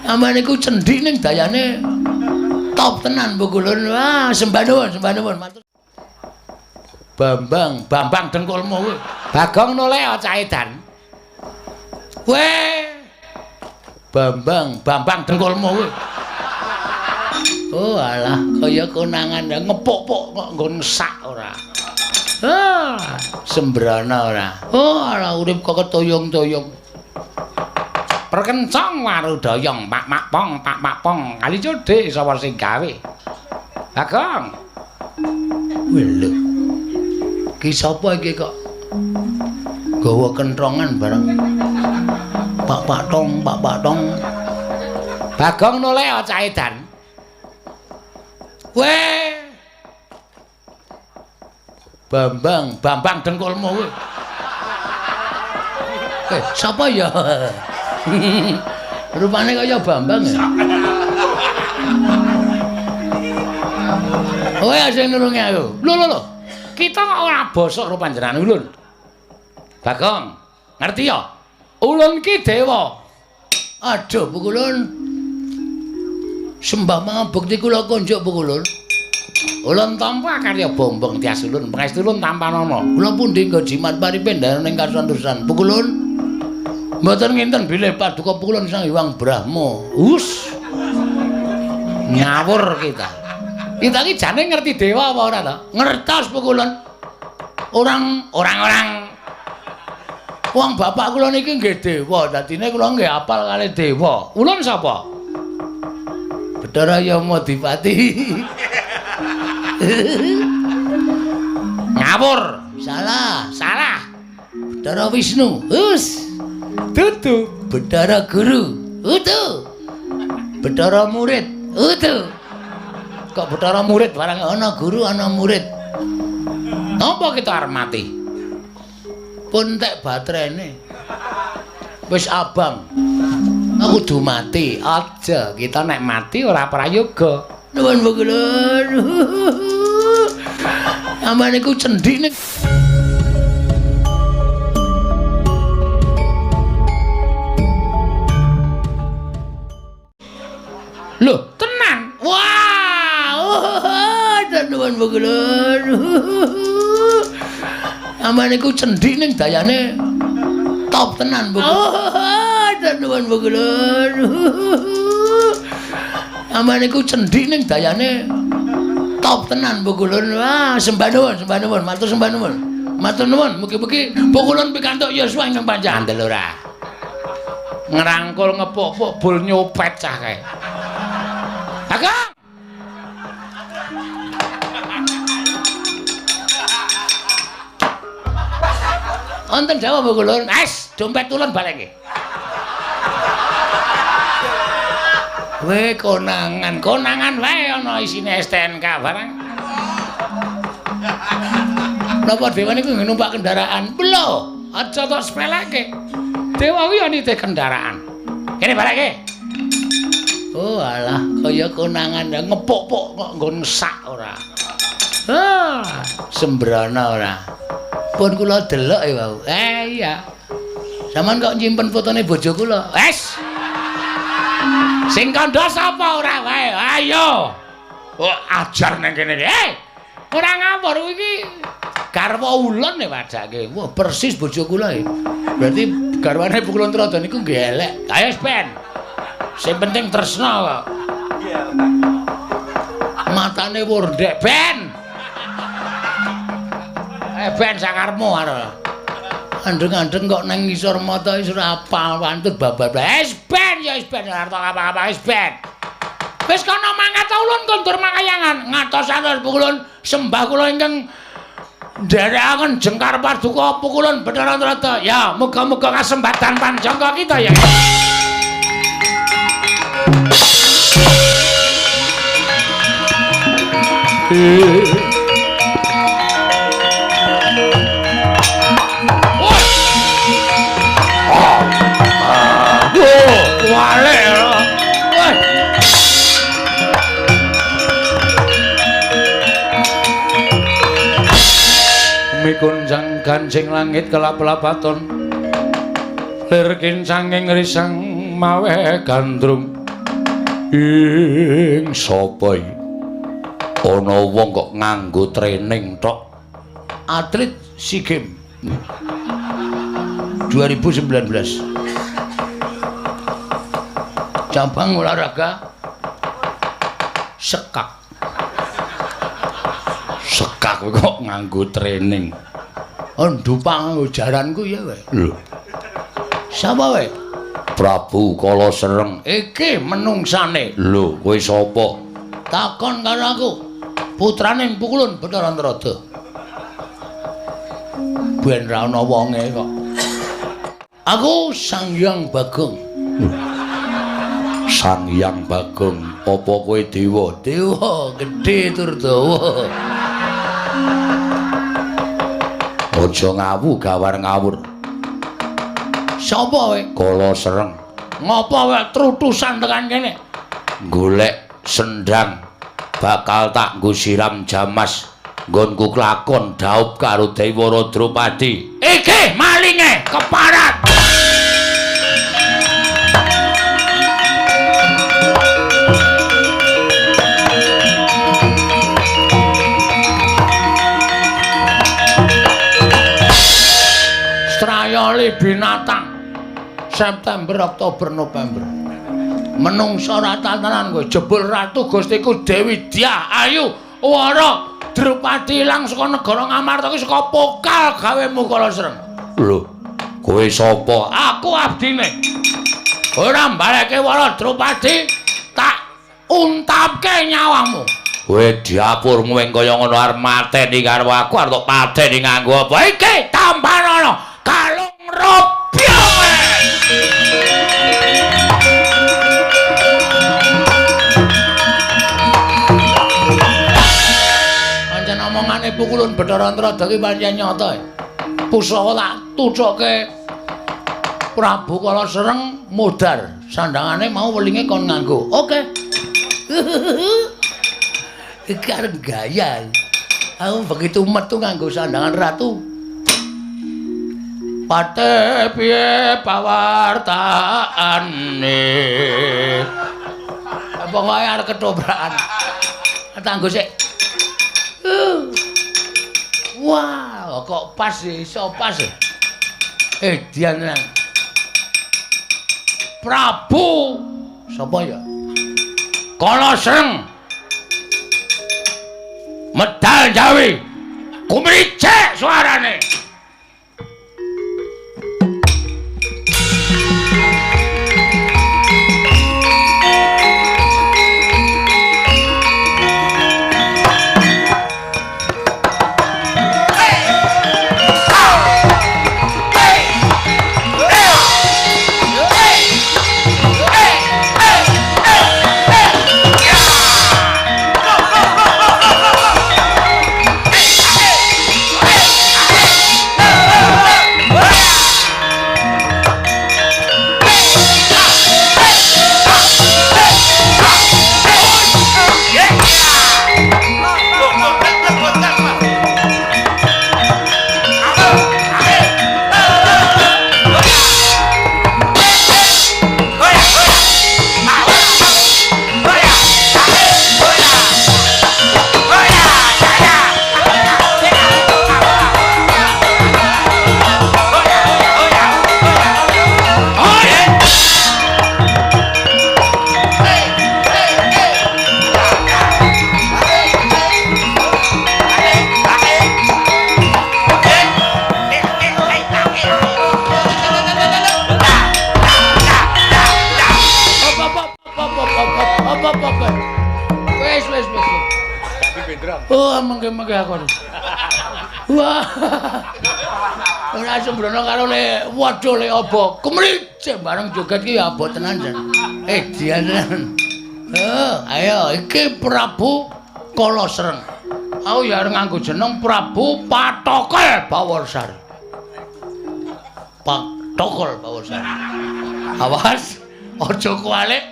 Aman iku cendhik ning dayane top tenan Bu Kulun. Wah, sembah nuwun. Matur. Bambang dengkulmu kowe. Bagong noleh cah edan. Weh. Bambang dengkulmu kowe. Oh alah, kaya konangan ngepuk-puk kok nggon sak ora. Sembrana ora. Oh alah urip kok ketoyong-toyong. Perkencong waru doyong, pak pong, kali codhe sapa sing gawe. Bagong. Lho. Ki sapa iki kok gawa kentrongan bareng. Pak tong. Bagong noleh cah edan. Weh. Bambang dengkulmu kowe. Sapa ya? Rupane kaya Bambang ya. Kowe sing nulungi aku. Lho. Kita kok ora bosok karo panjenengan ulun. Bagong, ngerti ya? Ulun ki dewa. Aduh, Bu Kulun. Sembah mangabekti kula konjuk Bu Kulun. Ulun tampa karya bombong tias ulun, pangestu ulun tampanana. Kula pundi nggo jimat paripendhanan ing kasantosan. Bu Kulun. Mboten nginten bilih paduka Bu Kulun Sang Hyang Brahma. Ngawur kita. Kita ki jane ngerti dewa apa ora to? Ngertos Bu Kulun. Orang-orang wong bapak kula niki nggih dewa, dadine kula nggih apal kalih dewa. Ulun sapa? Bathara Yamadipati. Ngawur. Salah. Bathara Wisnu. Dudu. Bathara Guru. Utuh. Bathara Murid. Utuh. Kok Bathara Murid barang ana guru ana murid. Napa kita arep mati? Pun tek baterene. Wis abang. Aku kudu mati. Aja kita nek mati ora prayoga. Nuwun Bu Kulun. Aman iku cendhik ning Lho, tenan. Wah, nuwun Bu Kulun. Aman iku cendhik ning dayane top tenan Bu Kulun. Nuwun Bu Kulun. Aman iku cendhik ning dayane top tenan Bu Kulun. Wah, sembah nuwun. Matur sembah nuwun. Matur nuwun, mugi-mugi Bu Kulun pikantuk yuswa ingkang panjang. Andel ora. Ngerangkul ngepuk-puk bul nyopet cah kae. Agak. Wonten Jawa Bu Kulun. Dompet ulun baleke. Konangan wae ana isine STNK barang. Napa dewa niku numpak kendaraan? Lho, aja tok sepeleke. Dewa kuwi nitih kendaraan. Kene baleke. Oh alah, kaya konangan ngepuk-puk kok nggon sak ora. Sembrana ora. Pun kula delok e wau. Iya. Saman kok nyimpen fotone bojo kula. Sing kandha sapa ora wae? Ayo. Oh, ajar nang kene iki. Ora ngawur iki. Garwa ulun e wadake. Wah, persis bojo kula e. Berarti garwane Bu Kulun Trada niku nggih elek. Ayo, Ben. Sing penting tresna kok. Matane wurdek, Ben. Ben sakarmu karo. Andeng-andeng kok nang ngisor mata wis ora apal pantut babab. Ben ya Ben ora apa-apa Ben. Wis kana mangkat ulun kondur makayangan. Ngatosaken Bu Kulun sembah kula ingkang nderekaken jengkar paduka Bu Kulun Bathara Trada. Ya, muga-muga kasembatan panjangka kita ya. Wale woi mikunjang ganjing langit kelap-lapaton lir kincanging risang mawe gandrung Ing sapa iki? Ana wong kok nganggo training tok. Atlet SEA Games 2019. Cabang olahraga sekak. Sekak kok nganggo training. Ndupang nganggo jaranku ya wae. Lho. Sapa wae? Prabu Kala Sereng. Iki menungsane. Lho, kowe sapa? Takon karo aku. Putrane Pukulun Bathara Antarada. Ben ra ana wonge kok. Aku Sang Hyang Bagong. Sang Hyang Bagong, apa kowe dewa? Dewa gedhe tur dawa. Aja ngawu gawar ngawur. Sapa kowe? Kala Sereng. Ngapa kowe trutusan tekan kene? Golek sendang bakal tak nggo siram jamas nggonku kelakon dhaup karo Dewara Drupadi. Iki malinge keparat. Strayali binatang September, Oktober, November. Menungsa ratanan kowe jebul ratu Gustiku Dewi Dyah Ayu Wara Drupadi ilang saka negara Ngamarta iki saka pokal gawemu Kala Sereng. Lho, kowe sapa? Aku abdine. Ora mbaleke Wara Drupadi tak untapke nyawamu. Kowe diapurmu ing kaya ngono arep mateni karo aku arep pateni nganggo apa? Iki tambanana kalung robyo. Omongane Pukulun Bathara Antarada ki pancen nyata. Pusaka tak tucoke Prabu Kala Sereng modar. Sandangane mau welinge kon nganggo. Oke. Iki arep gaya. Aku begitu metu nganggo sandangan ratu. Pate piye pawartaane. Pokoke arep ketobrakan. Tanggo sik. Wah, kok pas sih, iso pas sih. Dian Prabu sapa ya? Kala Sereng. Medal Jawi. Kumricik suarane. Oh, mengke-mengke aku. Wah. Ora sembrono karo le waduh le apa. Kemricik bareng joget ki ya abot tenan jan. Dian. Ayo iki Prabu Kala Sereng. Aku ya arep nganggo jeneng Prabu Patokol Bawarsari. Patokol Bawarsari. Awas, aja kualik.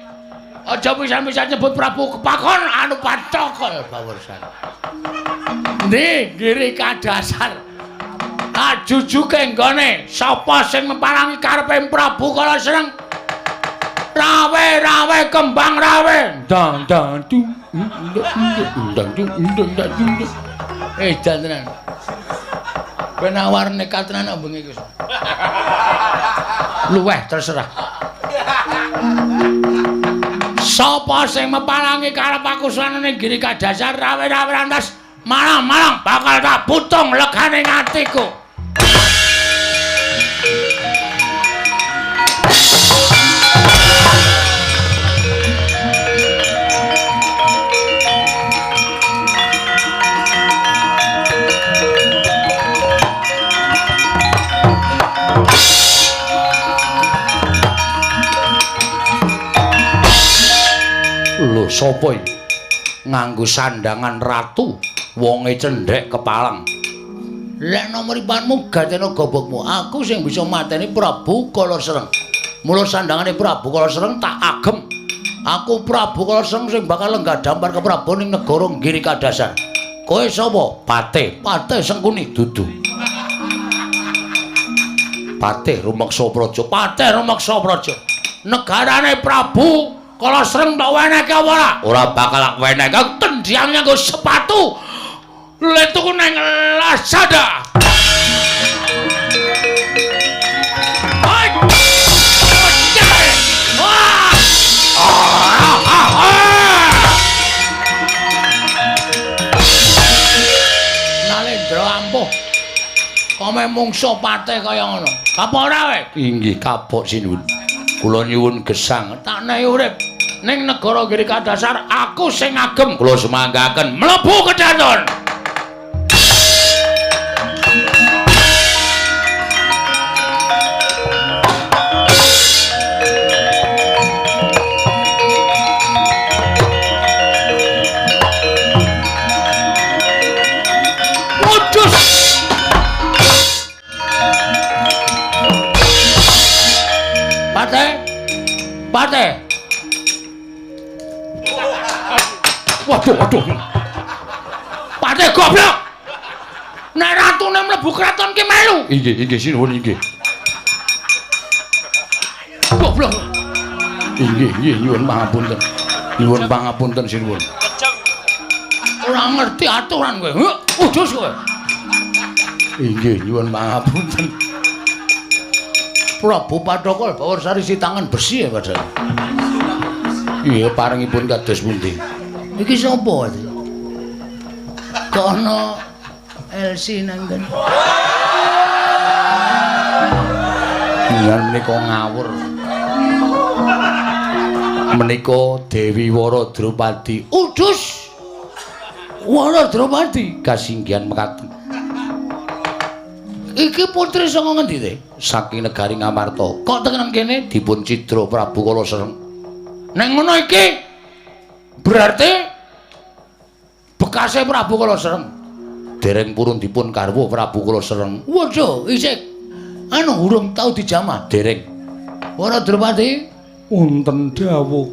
Aja pisan-pisan nyebut Prabu Kepakon anu Patokol Bawarsari. Ndi ngiri kadasar. Ajujuke nggone sapa sing meparangi karepe Prabu Kala Sereng? Rawe rawe kembang rawe. Dang dang dung. Edan tenan. Kowe nawar nekat tenan kok bengi iki. Luweh terserah. Sapa sing mepalangi karep aku sanane giri kadasar rawe-rawe rantas malang-malang bakal tak butung legane atiku. Lho sapa iki nganggo sandangan ratu wonge cendhek kepalang. Lek nomoripanmu gatena gobokmu aku sing bisa mateni Prabu Kalasereng. Mula sandangane Prabu Kalasereng tak agem. Aku Prabu Kalasereng sing bakal lenggah dampar ke Prabu ning negara Giri Kadasar. Kowe sapa? Patih Sengkuni dudu. Patih Rumeksa Praja. Patih Rumeksa Praja. Negarane Prabu Kalasereng tak wenehke apa ora? Ora bakal tak wenehke tendiang nganggo sepatu. Letuku nang Lazada. Hai. Nalendra ampuh. Kome mungsuh patih kaya ngono. Kapok ora kowe? Inggih, kapok sinuwun. Kula nyuwun gesang tak nehi urip ning negara Giri Kadasar aku sing ngagem. Kula semanggaken mlebu kedaton. Patih. Waduh. Patih goblok. Nek ratune mlebu kraton ki melu. Inggih sinuwun inggih. Goblok. Inggih nyuwun pangapunten. Nyuwun pangapunten sinuwun. Ora ngerti aturan kowe. Udus kowe. Inggih nyuwun pangapunten. Prabu Pathokol Bawarsari si tangan besi ya padahal. Iya paringipun kados pundi? Iki sapa iki? Kok ana Elsi nang kene. Yen menika ngawur. Menika Dewi Wara Drupadi. Udus. Wara Drupadi kasinggihan mekaten. Iki putri saka ngendi te? Saking negari Ngamarta. Kok tekan kene dipun cidra Prabu Kalasereng. Nek ngono iki berarti bekase Prabu Kalasereng. Dereng purun dipun garwa Prabu Kalasereng. Waduh, isih urung tau dijamah dereng. Wara Drupadi wonten dawuh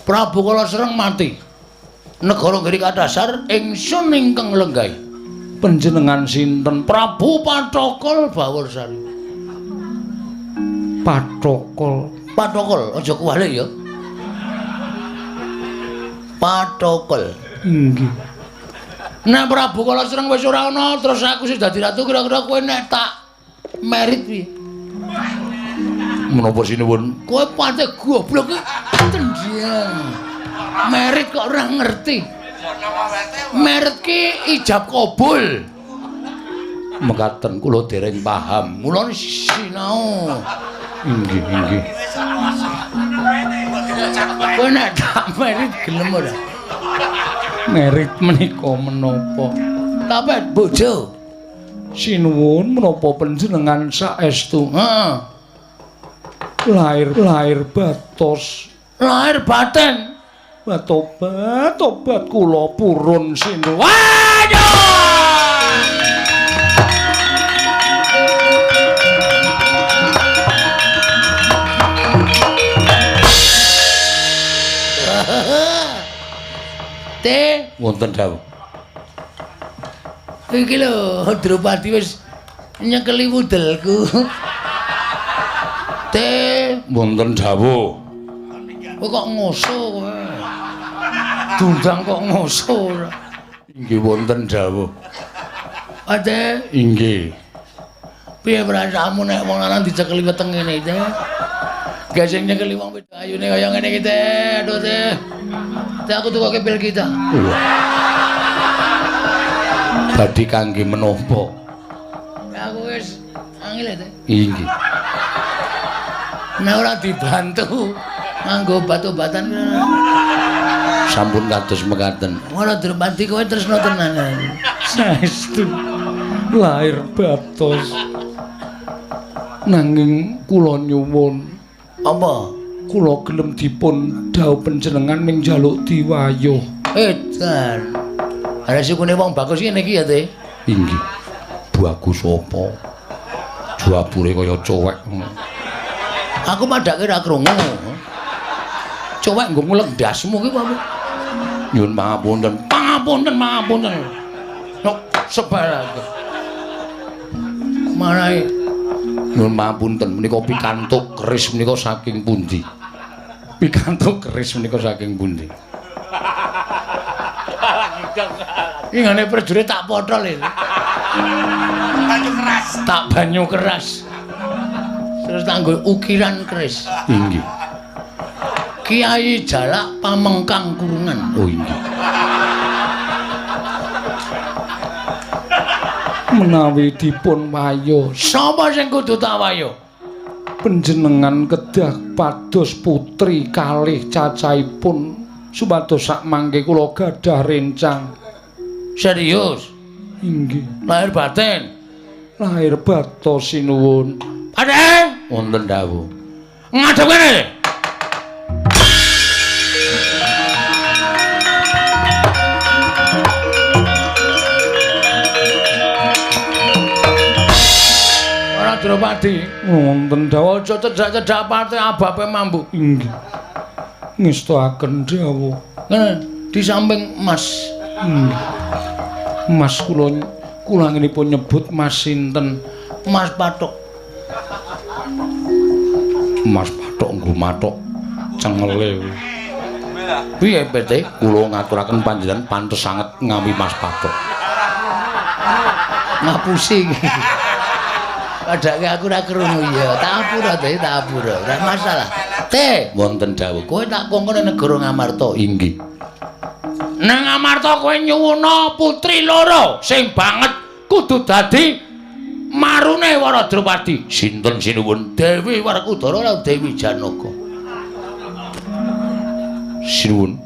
Prabu Kalasereng mati. Negara Giri Kadasar ingsun ingkang lenggahi. Panjenengan sinten? Prabu Pathokol Bawarsari. Pathokol aja kuwale ya. Pathokol. Nggih. Nek Prabu Kalasereng wis ora ana terus aku sing dadi ratu kira-kira kowe nek tak merit piye? Menapa sinuwun? Kowe patih goblok iki tendiang. Merit kok ora ngerti. Merit ki ijab kabul. Mekaten kula dereng paham. Mula sinau. Inggih. Kowe nek tak merit gelem ora? Merit menika menapa? Tapet bojo. Sinuwun menapa panjenengan saestu? Heeh. Lahir batos. Lahir baten. Tobat kula purun sinuwun. Waduh! Te wonten dawuh. Iki lho Drupadi wis nyekeli wudelku. Te wonten dawuh. kok ngoso kowe. Dundang kok ngoso. Inggih wonten dawuh. Ade, inggih. Piye perasaanmu nek wong lanang dicekeli weteng ngene iki? Geseng nyekeli wong wedok ayune kaya ngene iki, aduh teh. Teh aku tukoke pil kita. Badhe kangge menapa? Aku wis angel teh. Inggih. Nek ora dibantu nganggo obat-obatan sampun kados mekaten. Ora Drupadi kowe tresno tenanan. Saestu lahir batos. Nanging kula nyuwun apa kula gelem dipun dhawuh panjenengan ning njaluk diwayuh. Edan. Are sukune wong bagus iki niki ya, Teh. Inggih. Bagus apa? Jabure kaya cowek. Aku padake ra krungu. Cowek nggo ngulek ndasmu ki apa? Nyuwun pangapunten. Pangapunten. Nok sebarake. Marahe nyuwun pangapunten menika pikantuk keris menika saking pundi? Pikantuk keris menika saking pundi? Iki ngene prajurit tak pothol iki. Banyu keras. Tak banyu keras. Terus tak nggo ukiran keris. Inggih. Kiai Jalak Pamengkang Kurungan. Oh inggih. Menawi dipun wayuh, sapa sing kudu tak wayuh? Panjenengan kedah pados putri kalih cacahipun supados sak mangke kula gadah rencang. Serius? Inggih. Lahir batin. Lahir batos sinuwun. Padhe wonten dawuh. Ngadhep kene. Drupadi wonten dawuh aja cedhak-cedhak pate abape mambu. Inggih. Ngestoaken dawuh. Ngene di samping Mas. Mas kula ngenipun nyebut Mas sinten? Mas Patok. Mas Patok nggo matok cengele. Piye PT? Kula ngaturaken panjenengan pantes sanget ngami Mas Patok. Ngapusi. Padake aku ora krungu ya. Tak apura Teh, tak apura. Ora masalah. Teh, wonten dawuh. Kowe tak kongkon negara Ngamarta. Inggih. Nang Ngamarta kowe nyuwuna putri loro sing banget kudu dadi marune Wara Drupadi. Sinten sinuwun? Dewi Werkudara lan Dewi Janaka. Sinuwun.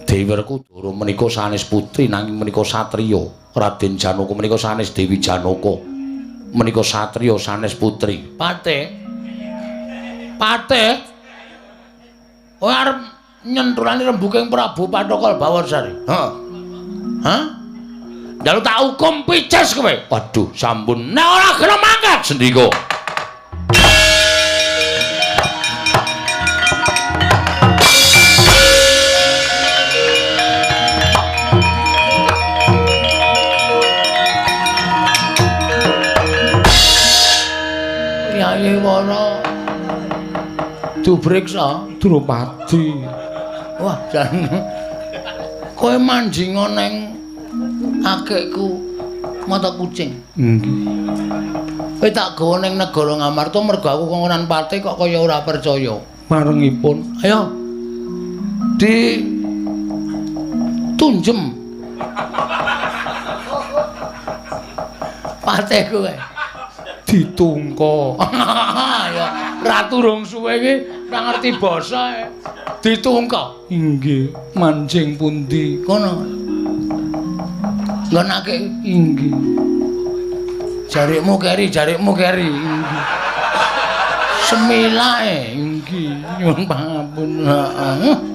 Dewi Werkudara menika sanes putri nanging menika satriya. Raden Janaka menika sanes Dewi Janaka. Menika satriya sanes putri. Pate. Kowe arep nyenturani rembuking Prabu Pathokal Bawarsari. Hah? Njaluk tak hukum pices kowe. Waduh, sampun. Nek ora gelem mangkat sendika. Wara dubriksa Drupadi. Wah, jan kowe manjinga ning akekku mata kucing. Nggih. Kowe tak gawa ning negara Ngamarta mergo aku kongkonan pate kok kaya ora percaya. Marengipun, ayo. Tunjem. Pateku kowe. Ditungka. Ya, ratu rong suwe iki ora ngerti basa. Ditungka. Inggih, manjing pundi? Kono. Ngonake inggih. Jarikmu keri. Inggih. Semilake inggih. Nyuwun pangampun.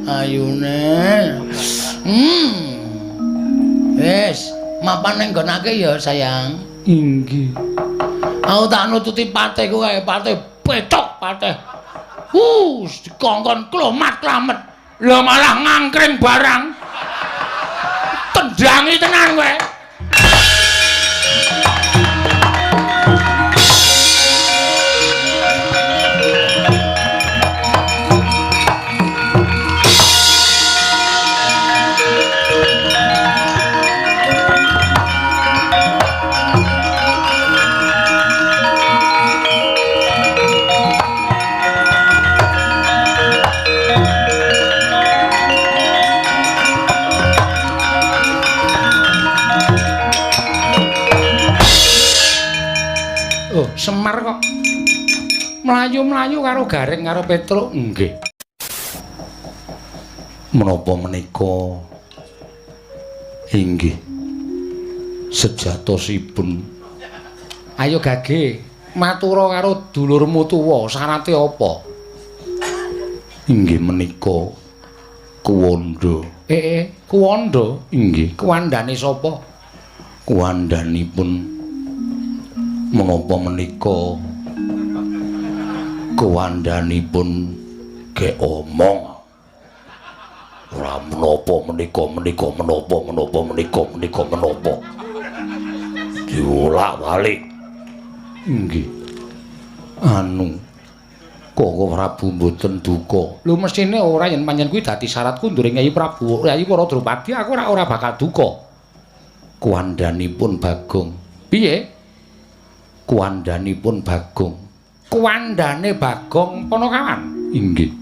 Ayune. Wis, mapan ning nggonake ya, sayang. Inggih. Aku tak nututi pate kowe, pate petok pate. Dikongkon klomat-klamet. Lah malah ngangkring barang. Tendangi tenan kowe. mlayu-mlayu karo Garing karo Petruk nggih. Menapa menika inggih sejatosipun. Ayo Gage, matura karo dulurmu tuwa, syarate apa? Inggih menika Kuwanda. Kuwanda? Inggih, kuwandane sapa? Kuwandanipun menapa menika kuwandanipun ge omong. Ora menapa menika menapa. Diolak-walik. Nggih. Anu Koko Prabu mboten duka. Lho mestine ora yen panjenengan kuwi dadi syaratku nduring Nyai Prabu. Nyai para Drupadi aku ora bakal duka. Kuwandanipun Bagong. Piye? Kuwandanipun Bagong. Kuwandane Bagong Panakawan. Inggih.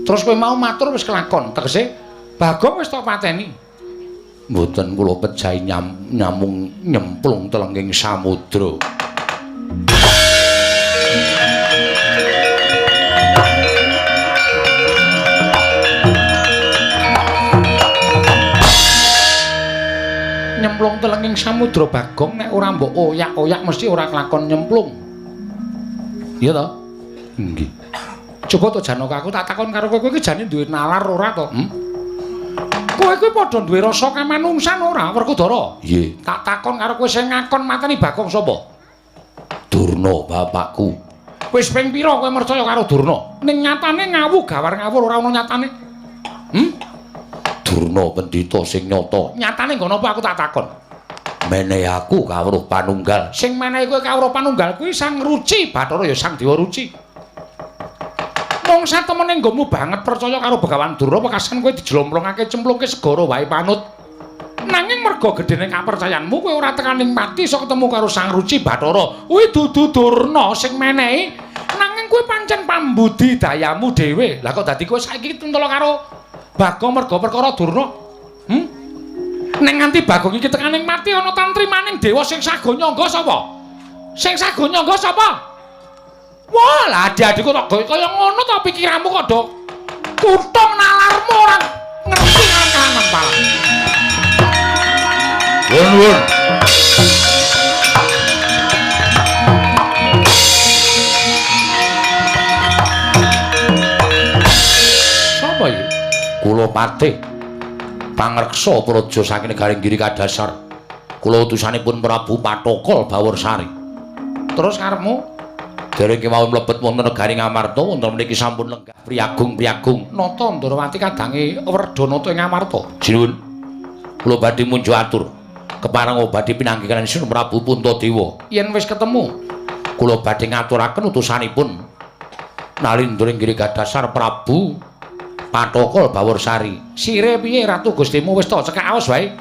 Terus kowe mau matur wis kelakon, tegese Bagong wis tak pateni. Mboten kula pejahi nyamung nyemplung telenging samudra. Nyemplung telenging samudra Bagong nek ora mbok oyak-oyak mesti ora kelakon nyemplung. Iya to? Nggih. Coba to Janaka aku tak takon karo kowe iki jane duwe nalar ora to? Kowe kuwi padha duwe rasa kamanungsan ora Werkudara? Nggih. Tak takon karo kowe sing ngakon mateni Bagong sapa? Durna bapakku. Wis ping pira kowe percaya karo Durna? Ning nyatane ngawu gawar ngawur ora ana nyatane. Durna pendhita sing nyata. Nyatane ngono apa aku tak takon? Menehi aku kawruh panunggal. Sing menehi kowe kawruh panunggal kuwi Sang Ruci Bathara ya Sang Dewa Ruci. Wong satemene nggomu banget percaya karo Begawan Durna pekasan kowe dijlomplongake cemplungke segara wae panut. Nanging merga gedene kapercayanmu kowe ora tekaning mati iso ketemu karo Sang Ruci Bathara. Kuwi dudu Durna sing menehi. Nanging kowe pancen pambudidayamu dhewe. Lah kok dadi kowe saiki tuntula karo Bagong merga perkara Durna? Nek nganti Bagong iki tekaning mati ana tantrimaning dewa sing sago nyangga sapa? Sing sago nyangga sapa? Wah, lah adik-adikku kok kaya ngono to pikiranmu kok do kutung nalarmu ora ngerti kanan pala. Wun. Sapa iki? Kula Patih pangreksa praja saking negaring Giri Kadasar. Kula utusanipun Prabu Patokol Baworsari. Terus karepmu dereng kemawon mlebet wonten negari Ngamarta wonten mriki sampun lenggah priyagung nata Ndarawati kadange Werdanata ing Ngamarta. Jinuwun. Kula badhe munjuk atur kepareng badhe pinanggih kaliyan Sun Prabu Puntadewa. Yen wis ketemu kula badhe ngaturaken utusanipun Nalindra Giri Kadasar Prabu Patokol Baworsari. Sire piye Ratu Gustimu wis to cekak aos wae.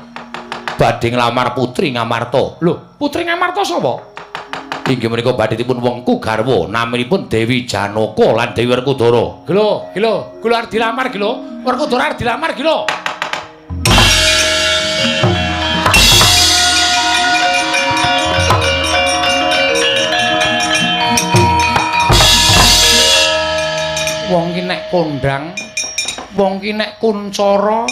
Badhe nglamar putri Ngamarta. Lho, putri Ngamarta sapa? Inggih menika badhe dipun wengku garwa naminipun Dewi Janaka lan Dewi Werkudara. Kula arep dilamar ki lho. Werkudara arep dilamar ki lho. Wong ki nek kondang, wong ki nek kuncara.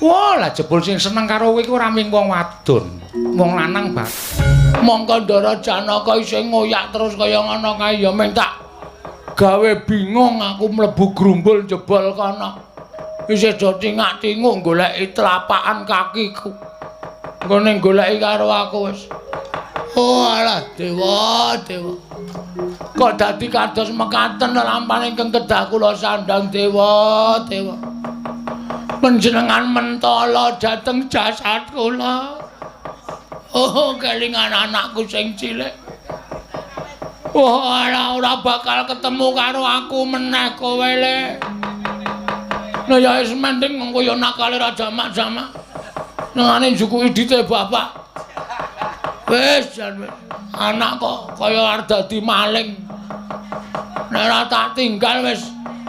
Wah, lah jebul sing seneng karo kowe iku ora ming wong wadon. Wong lanang bak. Mongko Ndara Janaka isih ngoyak terus kaya ngono kae ya meng tak gawe bingung aku mlebu grumbul jebol kana. Isih do tingak-tinguk goleki telapakan kakiku. Nggone goleki karo aku wis. Oh alah dewa. Kok dadi kados mekaten lampane ingkang kedah kula sandhang dewa. Panjenengan mentala dhateng jasad kula. Oh, kelingan anakku sing cilik. Oh, ora bakal ketemu karo aku meneh kowe le. Nah ya wis mending mengko ya nakale ra jamak-jamak. Nangane njukuki dite bapak. Wis anak kok kaya arep dadi maling. Nek ora tak tinggal wis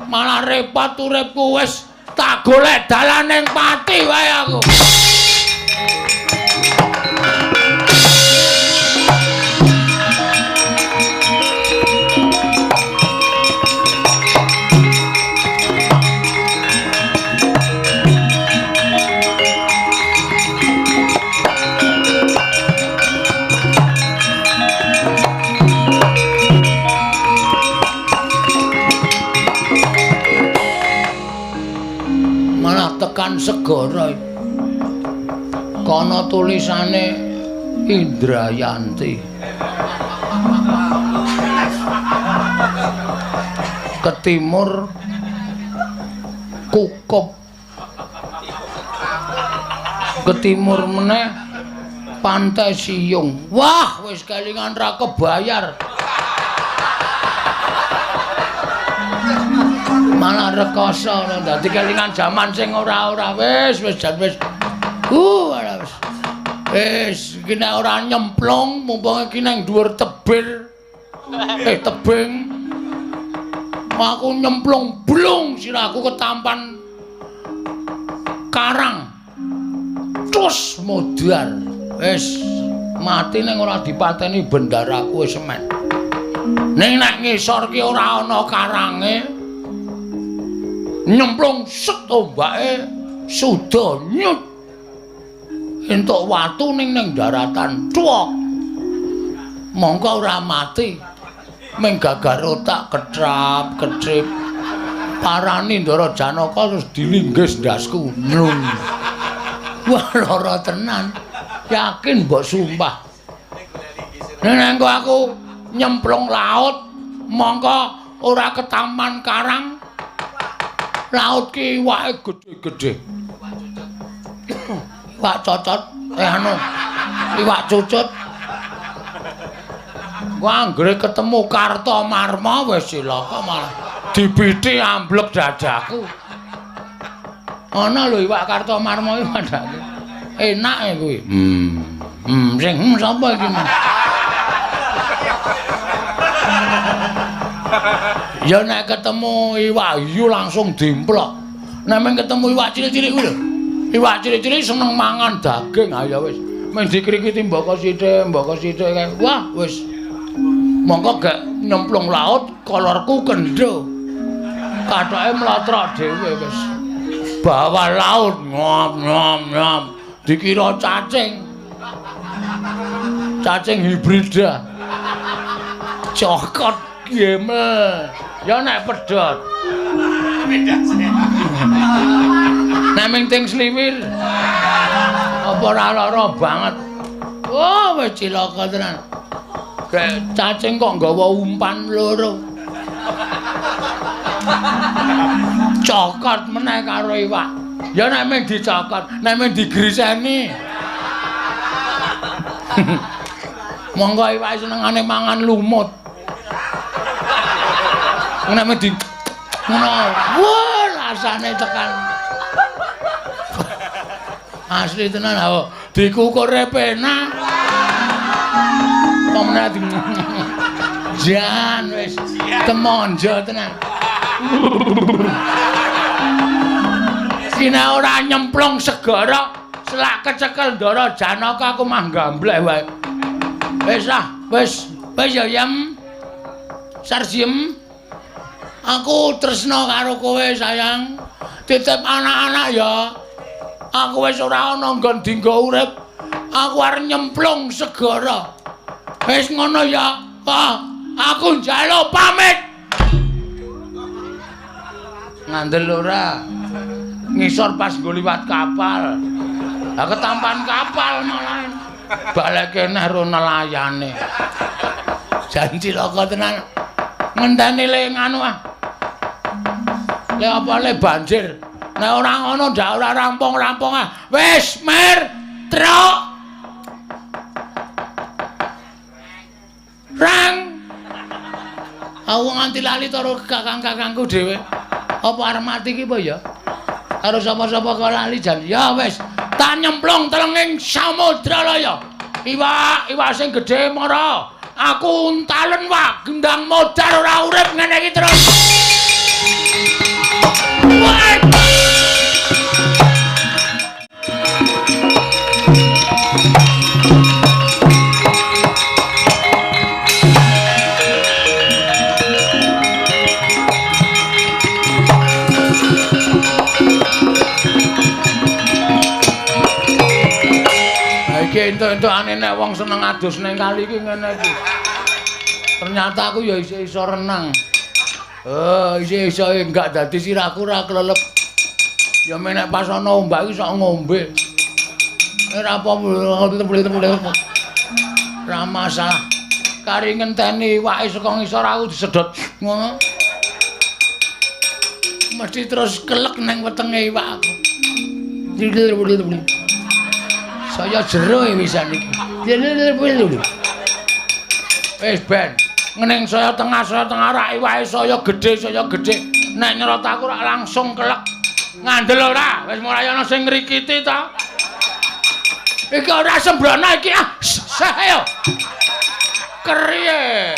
malah repot uripku wis tak golek dalan ning pati wae aku. tekan segara. Kono tulisane Indrayanti. Ke timur Kukup. Ke timur meneh Pantai Siyung. Wah, wis kelingan ra kebayar. Malah rekoso dadi kelingan jaman sing ora-ora wis jan wis. Wis iki nek ora nyemplung mumpung iki nang dhuwur tebing. Aku nyemplung blung sirahku ketampan karang. Terus modar. Wis mati ning ora dipateni bendaraku wis semen. Ning nek ngisor ki ora ana karange. Nyemplung set ombake suda nyut entuk watu ning daratan cuwok mongko ora mati ming gagar otak ketrap-ketrip parani Ndara Janaka terus dilinggis ndasku nung wah lara tenan yakin mbok sumpah nek aku nyemplung laut mongko ora ketaman karang laut ki iwake gedhe-gedhe. Iwak cocot, iwak cucut. Wah, anggere ketemu Kartomarma wis cilaka malah dipiti amblek dadaku. Ana lho iwak Kartomarma iki padake. Enak kuwi. Sing sapa iki? Ya nek ketemu iwak hiu langsung dimplok. Nek men ketemu iwak cilik-cilik kuwi lho. Iwak cilik-cilik seneng mangan daging. Ah ya wis. Men dikrikiti mboko sithik kae. Wah, wis. Mongko gak nyemplung laut kolorku kendo. Kathoke mlotrok dhewe wis. Bawah laut nyom. Dikira cacing. Cacing hibrida. Cokot Gimel, ya nek pedhot. Nek ming ting sliwir. Apa ora lara banget. Oh, wis cilaka tenan. Kayak cacing kok nggawa umpan loro. Cokot meneh karo iwak. Ya nek ming dicokot, nek ming digriseni. Monggo iwak senengane mangan lumut. Nek mesti ngono. Wah, rasane tekan. Asli tenan aku. Dikukure penak. Pomene di jan wis temonjo tenan. Sine ora nyemplung segara, selak kecekel Ndara Janaka aku mah gamblek wae. Wis ya yem. Sarsiem. Aku tresna karo kowe sayang. Titip anak-anak ya. Aku wis ora ana nggon dienggo urip. Aku arep nyemplung segara. Wis ngono ya. Aku njaluk pamit. Ngandel ora. Ngisor pas nggo liwat kapal. Lah ketampan kapal malah. Balik keneh ro nelayane. Janji loko tenan. Ngenteni le nganu ah. Le apa le banjir. Nek ora ngono ndak ora rampung-rampung ah. Wis mer truk. Rang. Aku nganti lali karo kakang-kakangku dhewe. Apa arep mati ki apa ya? Karo sapa-sapa kok lali jan. Ya wis, tak nyemplung telenging samudra laya. Iwak sing gedhe mara. Aku untalen wak gendang modar ora urip ngene iki terus. Iki entuk-entukane nek wong seneng adus ning kali iki ngene iki. Ternyata aku ya iso renang. Iso enggak dadi sirahku ora klelep. Ya menek pas ana ombak iki sok ngombe. Ora apa-apa. Ora masalah. Kari ngenteni iwake saka ngisor aku disedot ngono. Mesti terus kelek nang wetenge iwak aku. Saya jero wisan iki. Wis ben, ngening saya tengah rak iwake saya gedhe. Nek nyerot aku rak langsung kelek. Ngandel ora, wis mulai ana sing ngrikiti ta. Iki ora sembrono iki ah. Ayo. Keriye.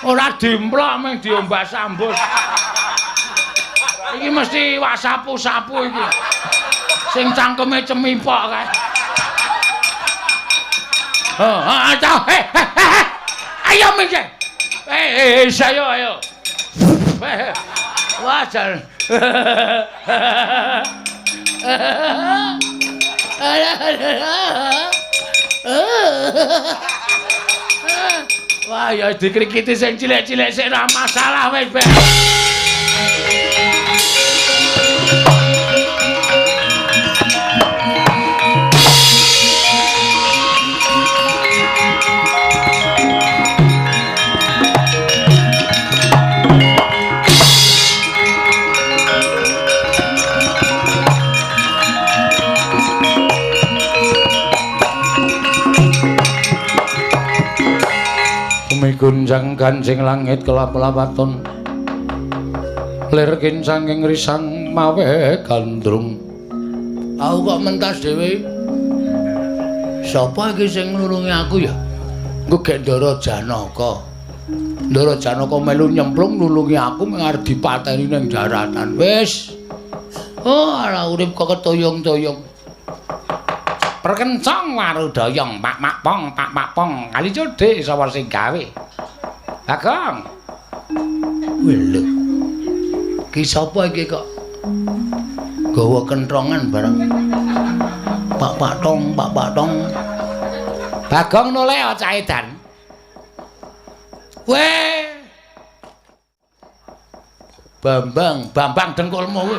Ora dimplok mung diombak sambus. Iki mesti wak sapu-sapu iki. Sing cangkeme cemipok kae. Ayo mingke. Ayo. Wajar. Wah, ya dikrikiti sing cilik-cilik sik ora masalah wis, Ben. Gunjang ganjing langit kelap-lapaton lir kincang ing risang mawe gandrung. Aku kok mentas dhewe. Sapa iki sing nulungi aku ya? Engko gek Ndara Janaka. Ndara Janaka melu nyemplung nulungi aku arep dipateni ning daratan. Wis. Oh, ala urip kok ketoyong-toyong. Perkencang waru doyong pak pong kali codhe sapa sing gawe Bagong lho ki sapa iki kok gawa kentrongan bareng pak tong Bagong noleh cah edan weh Bambang dengkulmu kowe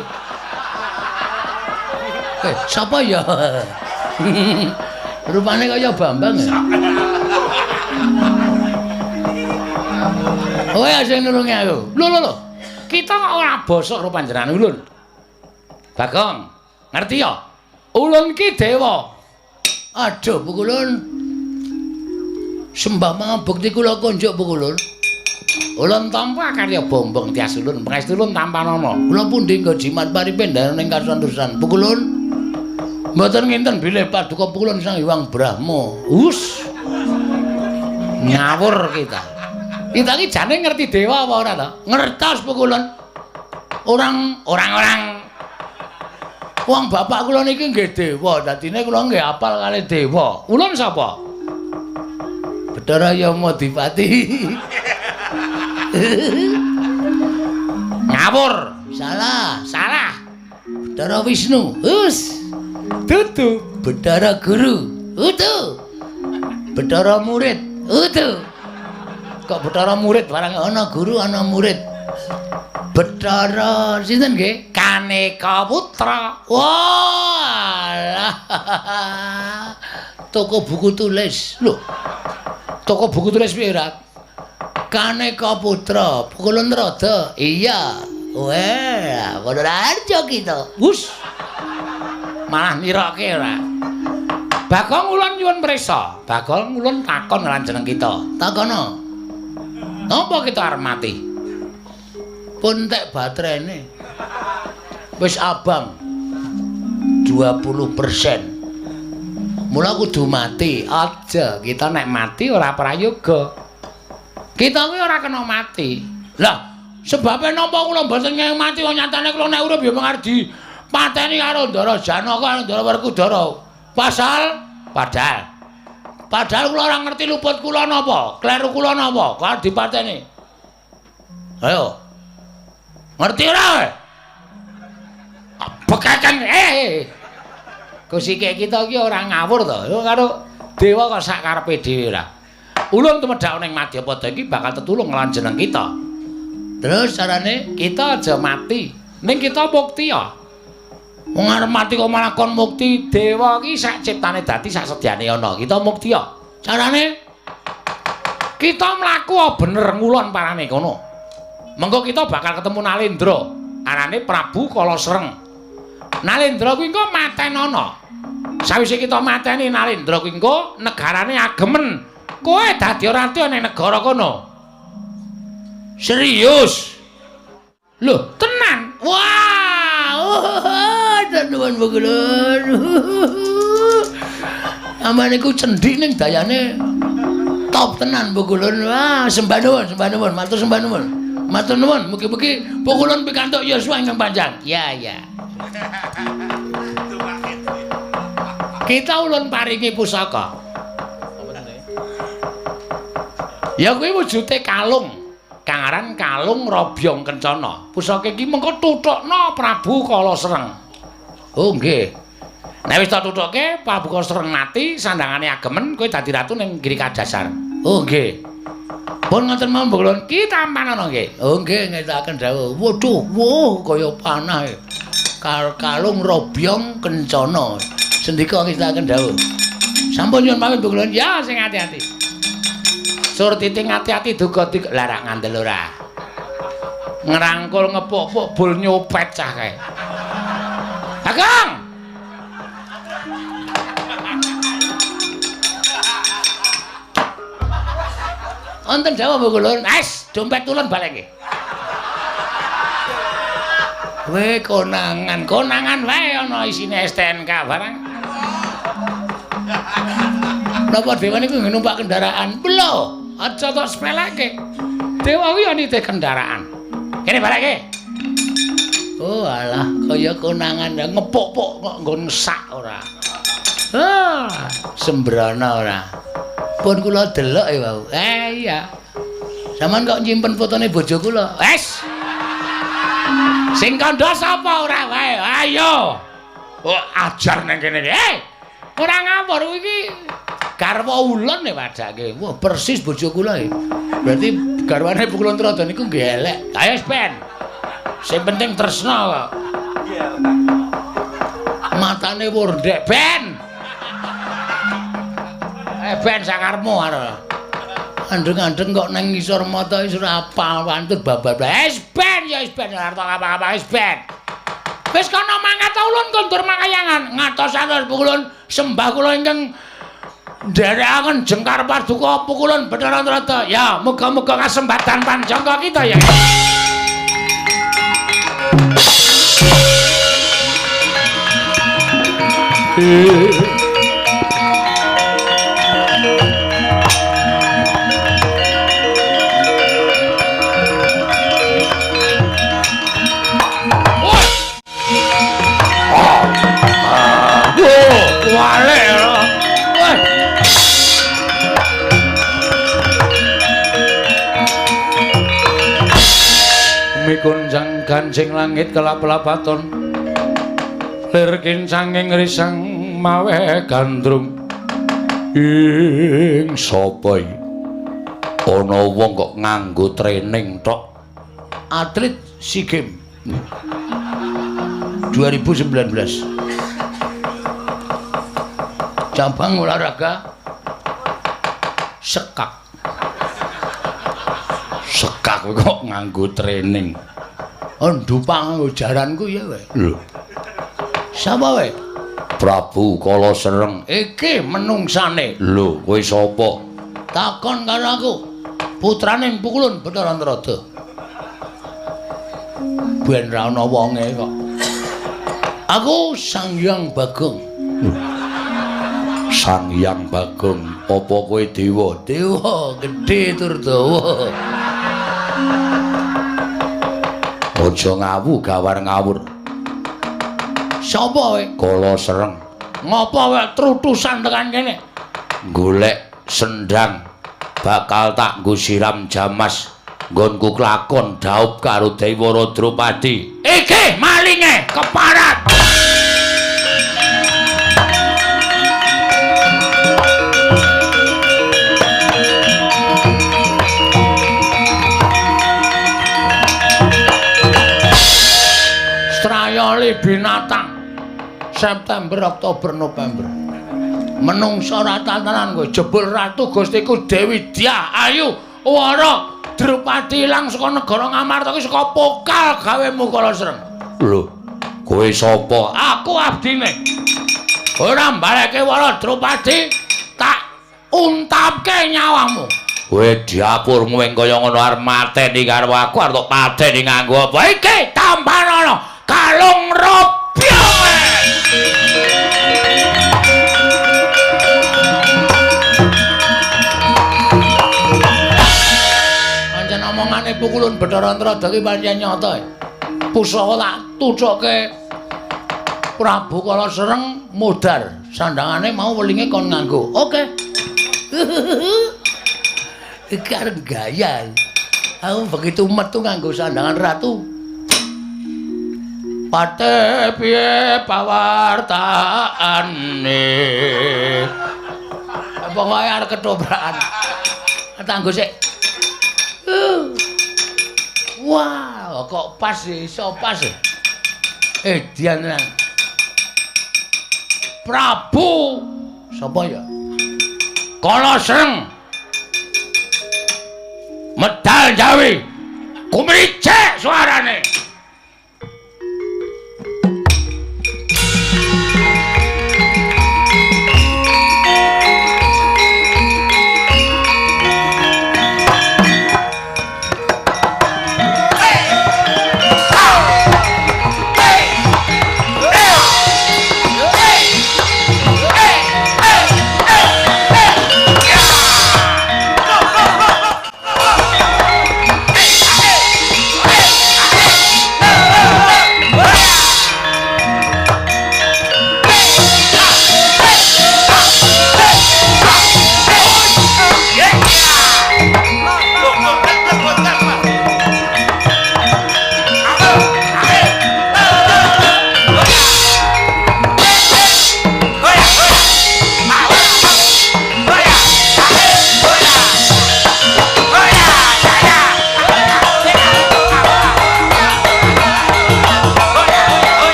sapa ya rupane kaya Bambang ya. Kowe sing nulungi aku. Lho. Kita kok ora bosok karo panjenengan ulun. Bagong, ngerti ya? Ulun ki dewa. Aduh, Pukulun. Sembah mangabekti kula konjuk Pukulun. Ulun tampa karya bombong tias ulun, pangestu ulun tampanana. Kula pundi nggo jimat paripendhanan ing kasantosan. Pukulun. Mboten nginten bilih paduka Pukulun Sang Hyang Brahma. Ngawur kita. Kita iki jane ngerti dewa apa ora to? Ngertos Pukulun. Orang-orang wong bapak kula niki nggih dewa, dadine kula nggih apal kalih dewa. Ulun sapa? Bathara Yamadipati. Ngawur. Salah. Bathara Wisnu. Dudu Bathara Guru. Utuh. Bathara murid. Utuh. Kok Bathara murid barang ana guru ana murid. Bathara sinten nggih? Kaneka Putra. Walah. Toko buku tulis. Lho. Toko buku tulis piye, Rat? Kaneka Putra, Pukulun Rada. Iya. Wah, padha arjo kita. Wus. Malah niroke ora. Bagong ulun nyuwun prisa. Bagong ulun takon lan jeneng kita. Takono. Napa kita arep mati? Pun tek baterene. Wis abang. 20%. Mula kudu mati. Aja kita nek mati ora prayoga. Kita kuwi ora kena mati. Lah, sebabe napa kula mboten nyang mati kok nyatane kula nek urip ya mengarep dipateni karo Ndara Janaka karo Ndara Werkudara. Padahal kula ora ngerti luput kula napa, kleru kula napa, kok dipateni. Ayo. Ngerti ora kowe? Bekaken Kusike kita iki ora ngawur to, karo dewa kok sak karepe dhewe ora. Ulun tumedhak ning Madyapada iki bakal tetulung lan jeneng kita. Terus carane kita aja mati, ning kita mukti ya. Wong arep mati kok malah kon mukti. Dewa iki sak ciptane dadi sak sedyane ana. Kita mukti ya. Carane kita mlaku bener ngulon parane kono. Mengko kita bakal ketemu Nalendra. Arane Prabu Kalasreng. Nalendra kuwi engko matenono. Sawise kita mateni Nalendra kuwi engko negarane agemen. Kowe dadi ratu ning negara kono. Serius? Loh, tenan? Wah, tenan Bogolon. Amane ku cendhik ning dayane top tenan Bogolon. Wah, sembah nuwun, matur sembah nuwun. Matur nuwun, mugi-mugi Bogolon pikantuk yuswa ingkang panjang. Ya, ya. Kita ulun paringi pusaka. Ya kuwi wujude kalung. Kang aran Kalung Robyong Kencana. Pusaka iki mengko tuthukna Prabu Kalasreng. Oh nggih. Nek wis tak tuthukke Prabu Kalasreng mati, sandangane agemen kowe dadi ratu ning Giri Kadasar. Oh nggih. Pun ngoten mawon Bogolon, ki tampanana nggih. Oh nggih ngetaken dawuh. Waduh, wah kaya panah. Kalung Robyong Kencana. Sendika ngetaken dawuh. Sampun nyuwun pamit Bogolon. Ya sing ati-ati. Sur titing ati-ati duga larak ngandel ora. Ngerangkul ngepuk-puk bul nyopet cah kae. Ageng. Wonten Jawa Bogolon. Wis, dompet tulun baleke. Kowe konangan wae ana isine STNK barang. Napa dewa niku numpak kendaraan? Lho. Aja tok sepeleke. Dewa kuwi nitih kendaraan. Kene barake. Oh alah, kaya konangan ngepuk-puk kok nggon sak ora. Ah, sembrana ora. Pun kula delok e wau. Iya. Saman kok nyimpen fotone bojo kula. Wes. Sing kandha sapa ora wae? Ayo. Oh, ajar nang kene iki. Ora ngawur iki. Garwa ulun nek wadake. Wah, persis bojo kula iki. Berarti garwane Pukulun Trada niku nggih elek. Ayo Ben. Sing penting tresna kok. Matane wurdek, Ben. Ben sakarmu arep. Andeng-andeng kok nang ngisor mata wis ora apal pantut babab. Wis Ben, ya wis Ben ora apa-apa wis Ben. Wis kana mangkat ulun kondur makayangan. Ngatosaken Pukulun sembah kula ingkang nderekaken Jengkar Paduka Pukulun Bathara Trata. Ya, muga-muga kasembatan panjangka kita ya. Mikunjang gancing langit kelap-lapaton lir kincanging risang mawe gandrung ing sapa iki ana wong kok nganggo training tok atlet SEA Games 2019 cabang olahraga sekak kok nganggo training. Ndupang nganggo jaranku ya wae. Lho. Sapa wae? Prabu Kalasreng. Iki menungsane. Lho, kowe sapa? Takon karo aku. Putrane Pukulun Bathara Trada. Ben ra ana wonge kok. Aku Sang Hyang Bagong. Sang Hyang Bagong. Apa kowe dewa? Dewa gedhe tur dawa. Aja ngawu gawar ngawur. Sapa kowe? Kalasreng. Ngapa kowe trutusan tekan kene? Golek sendang bakal tak nggo siram jamas nggonku klakon dhaup karo Dewara Drupadi. Iki malinge keparat. Strayali binatang September, Oktober, November. Menungsa ratanan kowe jebul ratu Gustiku Dewi Dia Ayu Wara Drupadi ilang saka negara Ngamarta iki saka Pokal gawemu kala sreng. Lho, kowe sapa? Aku abdine. Ora mbaleke Wara Drupadi tak untapke nyawamu. Kowe diapurmu ing kaya ngono arep mateni karo aku arep pateni nganggo apa iki? Tampanono kalung robyong. Pancen omongane pukulun Bathara Antarada iki pancen nyata. Pusaka tak tucoke Prabu Kala Sereng modar. Sandangane mau welinge kon nganggo. Oke. Kareng gaya. Aku begitu metu nganggo sandangan ratu. Pate piye pawartaane. Pokoke arep ketobrakan. Tanggo sik. Wah, kok pas iso pas. Dian nang. Prabu sapa ya? Kala Sereng. Medal Jawi kumricek suarane.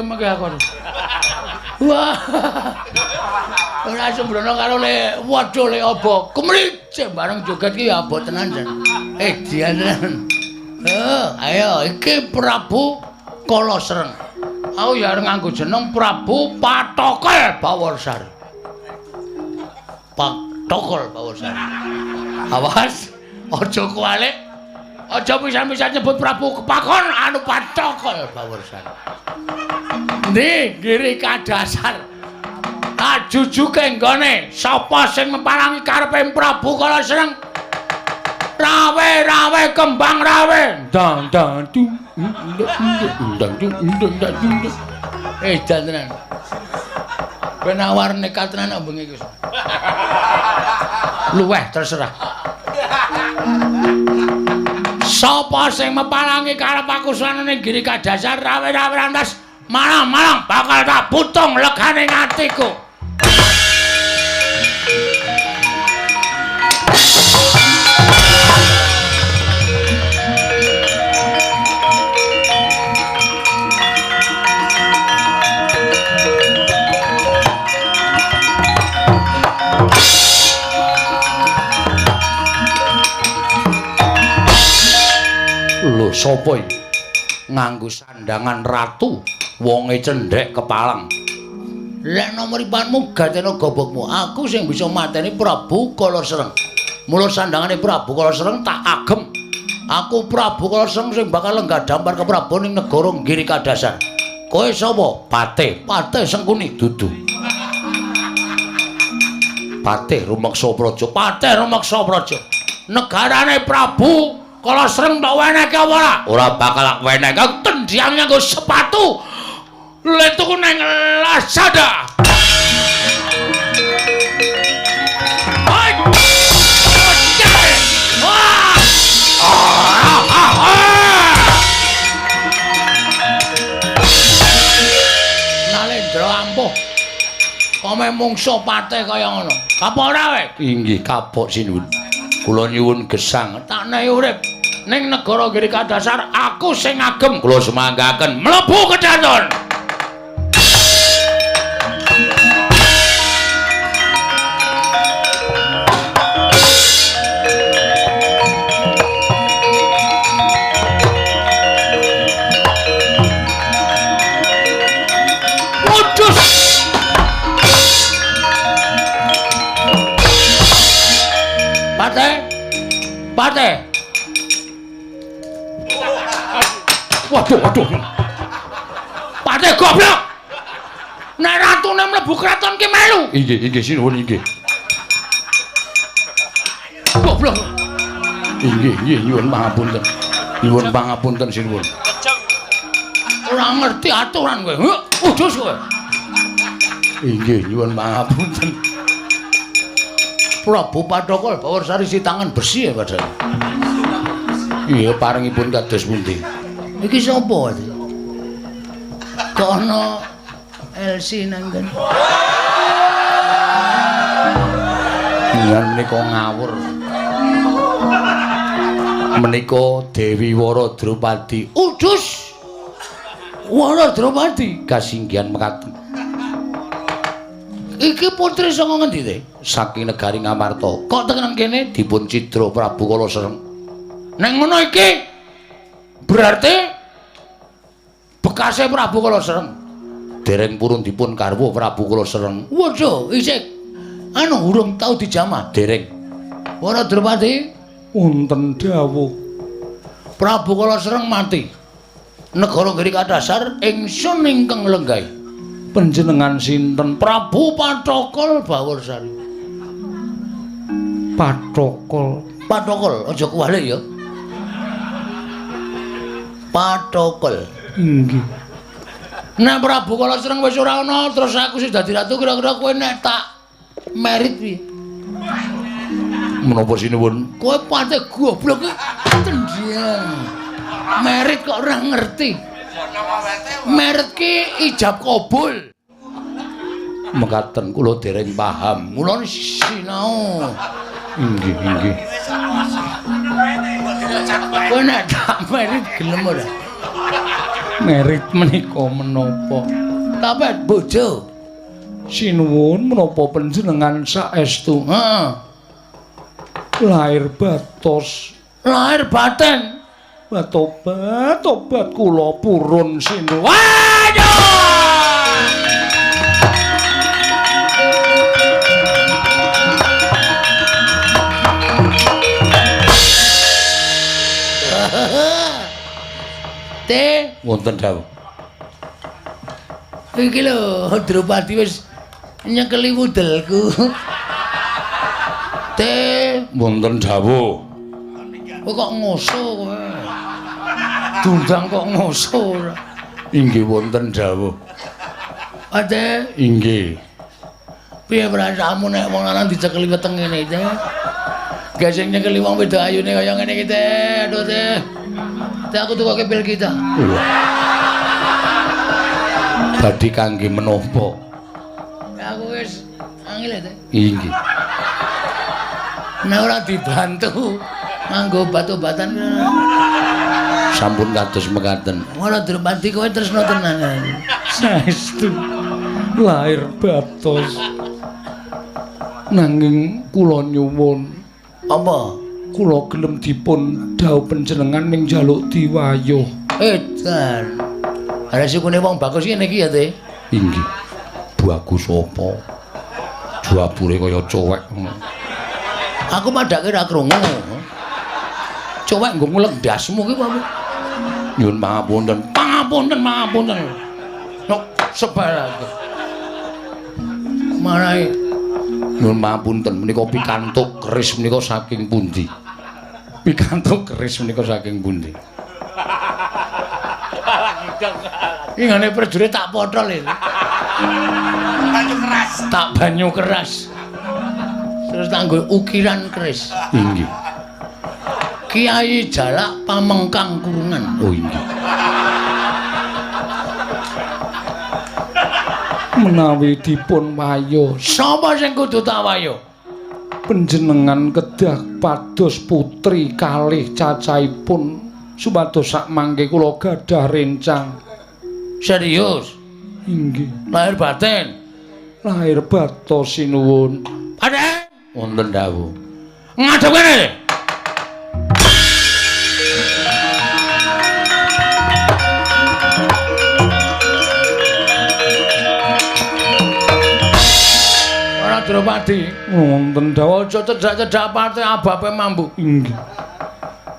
Mengke aku. Wah. Ora sembrono karo le waduh le apa. Kemricik bareng joget ki ya apa tenan jan. Dian tenan. Ayo iki Prabu Kala Sereng. Aku ya arep nganggo jeneng Prabu Patokol Bawarsari. Patokol Bawarsari. Awas, aja kualik. Aja pisan-pisan nyebut Prabu Kepakon anu Patokol Bawarsari. Ndi Giri Kadasar. Ajujuke nggone sapa sing meparangi karepe Prabu Kala Sereng? Rawe kembang rawe. Dang dang dung. Dan tenan. Ben awar nekat tenan bengi iki. Luweh terserah. Sapa sing meparangi karep aku sanane Giri Kadasar rawe rantas malang bakal tak putung legane atiku. Lho sapa iki? Nganggo sandangan ratu. Wonge cendhek kepalang. Lek nomoripanmu gatena gobokmu, aku sing bisa mateni Prabu Kala Sereng. Mula sandangane Prabu Kala Sereng tak agem. Aku Prabu Kala Sereng sing bakal lenggah dampar ke Prabu ning negara Giri Kadasar. Kowe sapa? Patih Sengkuni dudu. Patih Rumeksa Praja. Negarane Prabu Kala Sereng tak wenehke apa ora? Ora bakal wenehke tendiang nganggo sepatu. Letuku nang Lazada. ame mungsuh patih kaya ngono. Kapok ora kowe? Inggih kapok sinuwun. Kula nyuwun gesang. Tak nehi urip ning negara Giri Kadasar aku sing ngagem. Kula semanggaken mlebu kedaton. Patih. Waduh. Patih goblok. Nek ratune mlebu kraton ki melu. Inggih sinuwun inggih. Goblok. Inggih nyuwun pangapunten. Nyuwun pangapunten sinuwun. Ora ngerti aturan kowe. Udus kowe. Inggih nyuwun pangapunten. Prabu Pathokol Bawarsari si tangan besi ya padahal. Iya paringipun kados pundi? Iki sapa iki? Kok ana Elsi nang kene. Ngan menika ngawur. Menika Dewi Wara Drupadi. Udus. Wara Drupadi Kasinggihan mekaten. Iki putri saka ngendi te? Saking negari Ngamarta. Kok tekan kene Dipun cidra Prabu Kala Sereng. Nek ngono iki berarti bekase Prabu Kala Sereng. Dereng purun dipun garwa Prabu Kala Sereng. Waduh, isik anu urung tau dijamah. Dereng. Wara Drupadi Wonten dawuh Prabu Kala Sereng mati. Negara Giri Kadasar ingsun ingkang lenggah. panjenengan sinten? Prabu Pathokol Bawarsari. Pathokol, aja kuwale ya. Pathokol. Inggih. Nek Prabu Kala Sereng wis ora ana, terus aku sing dadi ratu kira-kira kowe nek tak merit piye? Menapa sinuwun? Kowe patih goblok iki tendian. Merit kok ora ngerti. Merit ki ijab kabul. Mekaten kula dereng paham. Mula sinau. Inggih. Kowe nek tak merit gelem ora? Merit menika menapa? Tapet bojo. Sinuwun menapa panjenengan saestu Heeh. lahir batos, Lahir baten. tobat kula purun sinuwun. Waduh! Te Wonten dawuh. iki lho Drupadi wis nyekeli wudelku. Te Wonten dawuh. kowe kok ngoso kowe. Dundang kok ngoso ora. Inggih wonten dawuh. Ate Inggih. piye perasaanmu nek wong lanang dicekeli weteng ngene iki? Geseng nyekeli wong wedok ayune kaya ngene iki, Te. Aduh, Te. Te aku tukoke pil kita. Dadi kangge menapa? Aku wis angel, Te. Inggih. Nek ora dibantu nganggo obat-obatan Sampun kados mekaten. ora Drupadi kowe tresno tenan. Saestu lahir batos. Nanging kula nyuwun, Apa? kula gelem dipun dhawuh panjenengan ning njaluk diwayuh. Edan. Are sukune wong bagus ngene iki ya, Te. Inggih. Bagus apa? Jabure kaya cowek ngono. Aku padake ra krungu. Cowek nggo ngulek ndasmu ki apa? Nyuwun pangapunten. Pangapunten. Nok sebarake. Marai Nyuwun pangapunten menika pikantuk keris menika saking pundi? Pikantuk keris menika saking pundi? iki ngene prajurit tak potol iki. Banyu keras. Tak banyu keras. Terus tak nggo ukiran keris. Inggih. Kiai Jalak Pamengkang Kurungan. Oh inggih. menawi dipun wayo. Sapa sing kudu tak wayo? Panjenengan kedah pados putri kalih cacahipun supados sak mangke kula gadah rencang. Serius? Inggih. Lahir batin. Lahir batos sinuwun. Padha wonten dawuh. Ngadep kene. Ora Dropadi. Wonten dawuh Aja cedhak-cedhak pate abape mambu. inggih.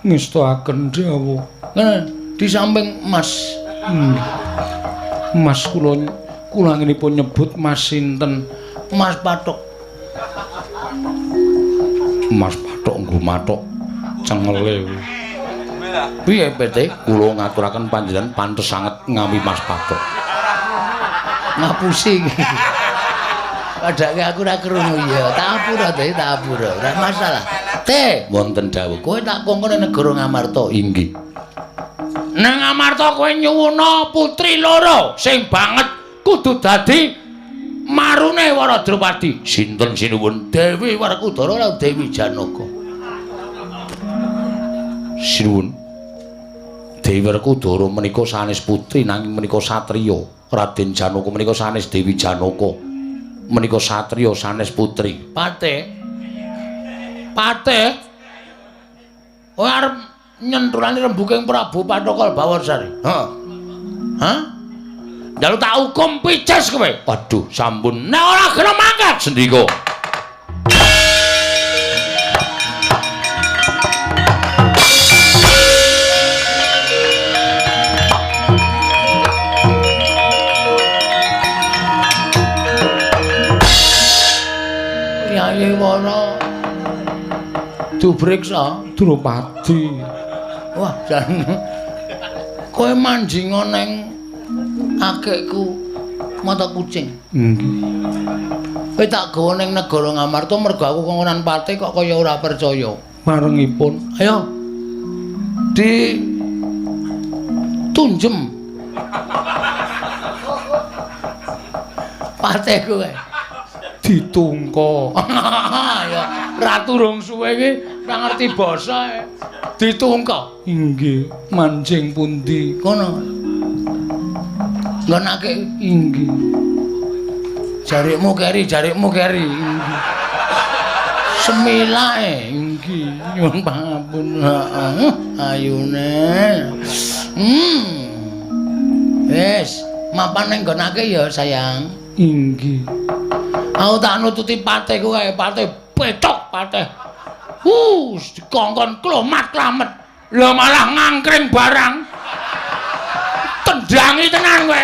Ngestakaken dawuh. Ngene di samping Mas. Mas kula ngenipun nyebut Mas sinten? Mas Patok. Mas Patok nggo matok cengele. Piye PT? Kula ngaturaken panjenengan pantes sanget ngami Mas Patok. Ngapusi. Padahal aku ora krungu ya. Tak apura teh, tak apura. Ora masalah. Teh, Wonten dawuh. kowe tak kongkon ning negara Ngamarta. Inggih. Nang Ngamarta kowe nyuwuna putri loro sing banget kudu dadi marune Wara Drupadi. Sinten sinuwun? Dewi Werkudara lan Dewi Janaka. Sinuwun. Dewi Werkudara menika sanes putri nanging menika satriya. Raden Janaka menika sanes Dewi Janaka. Menika satriya sanes putri. Pate. Kowe arep nyenturani rembuking Prabu Patokal Bawarsari. Hah? Hah? Njaluk tak hukum pices kowe. Waduh, sampun. Nek ora gelem mangkat Sendika. Kyai Wara dubriksa Drupadi. wah jan kowe manjinga ning akekku mata kucing. Nggih. Kowe tak gawa ning negara Ngamarta mergo aku kongkonan pate kok kaya ora percaya. Marengipun Ayo. Di tunjem. Pate kowe. ditungka. Ya, ratu rong suwe iki ora ngerti basa. Ditungka. Inggih, manjing pundi? Kono. Ngonake Inggih. jarikmu keri. Inggih. Semilake. Inggih. Nyuwun pangapun. Ayune. Wis, mapan ning nggonake ya, sayang. Inggih. Aku tak nututi pateku kae, pate petok pate. Dikongkon klomat-klamet. Lah malah ngangkring barang. Tendangi tenan kowe.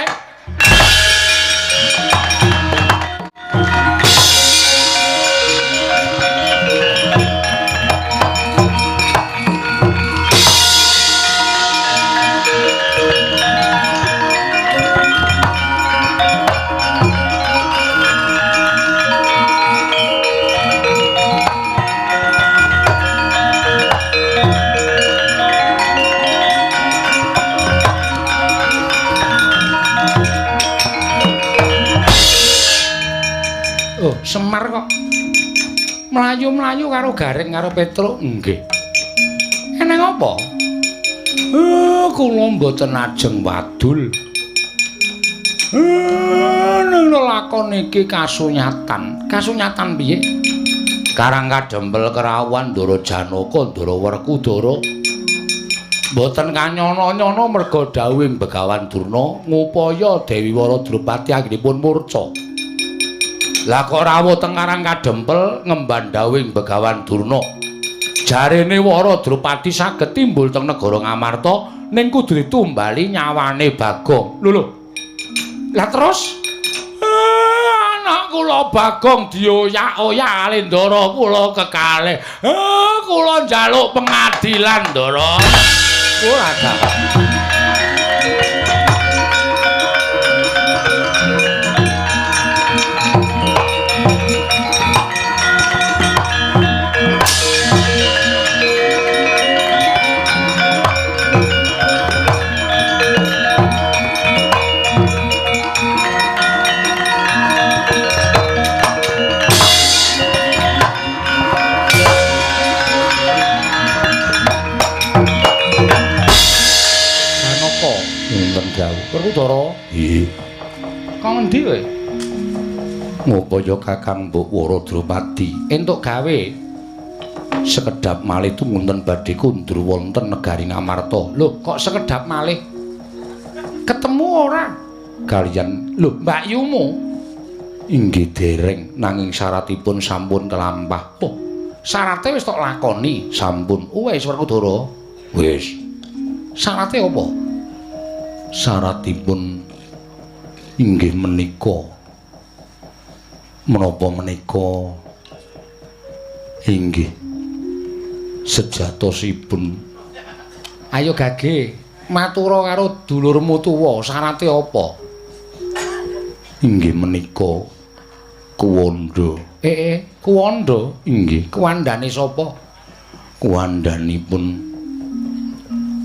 Oh, Semar kok mlayu-mlayu karo Garing karo Petruk. Nggih. Eneng apa? Kula mboten ajeng wadul. Ning lakon iki kasunyatan. Kasunyatan piye? Karang kadempel kerawan Ndara Janaka, Ndara Werkudara. Mboten kanyono-nyono merga dawuhing Begawan Durna ngupaya Dewi Wara Drupadi anggenipun murca. Lah kok rawuh teng Karang Kadempel ngemban dawuhing Begawan Durna. Jarene Wara Drupadi saged timbul teng negara Ngamarta ning kudu ditumbali nyawane Bagong. Lho. Lah terus anak kula Bagong dioyak-oyak kali Ndara kula kekalih. Kula njaluk pengadilan Ndara. Ora dapat. Werkudara. Nggih. Kang endi kowe? Ngupaya Kakang Mbok Waradrawati entuk gawe sekedhap malih tumunten badhe kundur wonten negari Ngamarta. Lho, kok sekedhap malih? Ketemu ora? Kaliyan Lho, Mbak Yumu. inggih dereng nanging syaratipun sampun kelampah. Oh, syarate wis tok lakoni. Sampun. Wis Werkudara. Wis. Syarate apa? Syaratipun inggih menika menapa menika inggih sejatosipun. Ayo Gage, matura karo dulurmu tuwa, syarate apa? Inggih menika kuwanda. Kuwanda. Inggih, Kuwandane sapa? kuwandanipun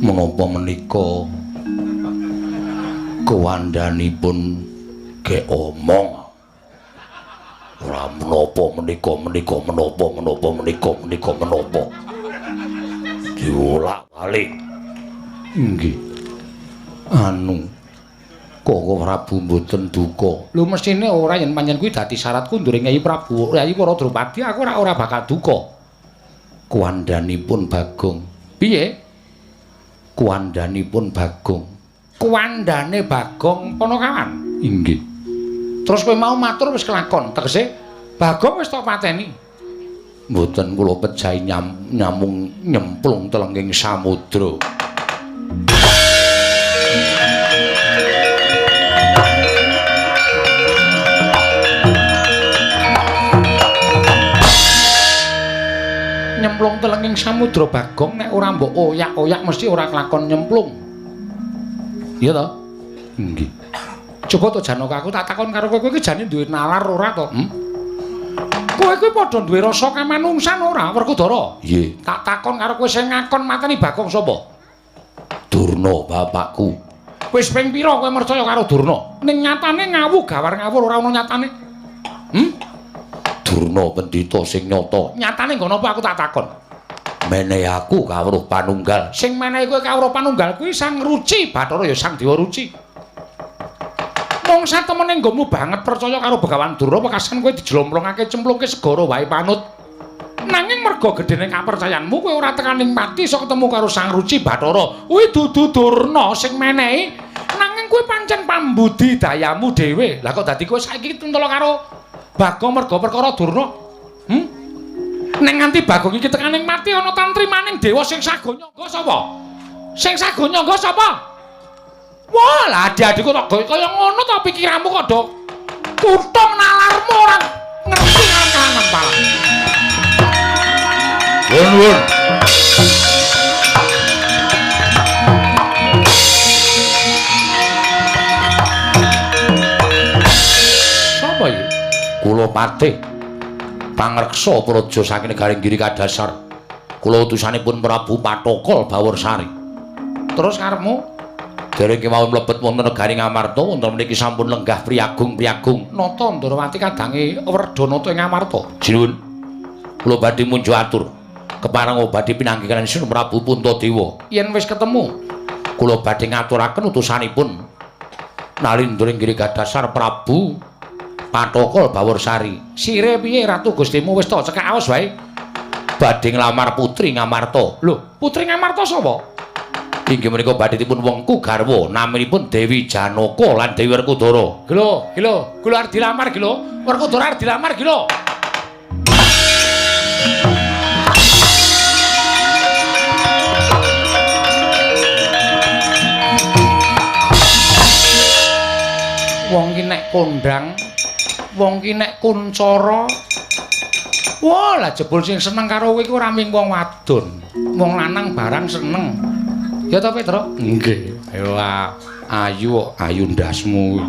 menapa menika kuwandanipun ge omong. Ora menapa menika menapa. Diolak-alik. Inggih. Anu Koko Prabu mboten duka. Lho mestine ora yen pancen kuwi dadi syarat kunduring Nyai Prabu. Nyai Waradrawati aku ora bakal duka. Kuwandanipun Bagong. Piye? Kuwandanipun Bagong. Kuwandane Bagong Panakawan. Inggih. Terus kowe mau matur wis kelakon, tegese Bagong wis tok pateni. Mboten kula pejahi nyamung nyemplung telenging samudra. Nyemplung telenging samudra Bagong nek ora mbok oyak-oyak mesti ora kelakon nyemplung. Iya to? Nggih. Coba to Janaka aku tak takon karo kowe iki jane duwe nalar ora to? Kowe kuwi padha duwe rasa kamanungsan ora, Werkudara? Nggih. Tak takon karo kowe sing ngakon mateni Bagong sapa? Durna bapakku. Wis ping pira kowe percaya karo Durna? Ning nyatane ngawur gawar ngawur ora ono nyatane. Durna pendhita sing nyata. Nyatane nggono apa aku tak takon? Menehi aku kawruh panunggal. Sing menehi kowe kawruh panunggal kuwi Sang Ruci, Bathara ya Sang Dewa Ruci. Wong satemene nggomu banget percaya karo Begawan Durna pekasan kowe dijlomplongake cemplungke segara wae panut. Nanging merga gedene kapercayanmu kowe ora tekaning mati iso ketemu karo Sang Ruci Bathara. Kuwi dudu Durna sing menehi. Nanging kowe pancen pambudidayamu dhewe. Lah kok dadi kowe saiki tuntula karo Bagong merga perkara Durna? Nek nganti Bagong iki tekaning mati ana tantrimaning dewa sing sago nyangga sapa? Sing sago nyangga sapa? Wah, lah adik-adikku tak gawe kaya ngono ta pikiranmu kok, Dok. Kutung nalarmu ora ngerti kan pala. Wun. Sapa iki? Kula patih pangreksa praja saking negaring Giri Kadasar. Kula utusanipun Prabu Patokol Baworsari. Terus karepmu? Dereng kemawon mlebet wonten negari Ngamarta, wonten mriki sampun lenggah priyagung-priyagung. Nata Ndarawati kadange Werdanata ing Ngamarta. Jinuwun. Kula badhe munjuk atur. Kepareng badhe pinanggih kaliyan Sun Prabu Puntadewa. Yen wis ketemu, Kula badhe ngaturaken utusanipun Nalindring Giri Kadasar Prabu Patokol Baworsari. sire piye Ratu Gustimu wis tok cekak aos wae? Badhe nglamar putri Ngamarta. Lho, putri Ngamarta sapa? Inggih menika badhe dipun wengku garwa naminipun Dewi Janaka lan Dewi Werkudara. Gelo, kula arep dilamar gelo. Werkudara arep dilamar gelo. Wong ki nek kondang, wong ki nek kuncara. Wah, lah jebul sing seneng karo kowe iku ora ming wong wadon. Wong lanang barang seneng. Ya to, Petro? Nggih. Ayo ayu ndasmu.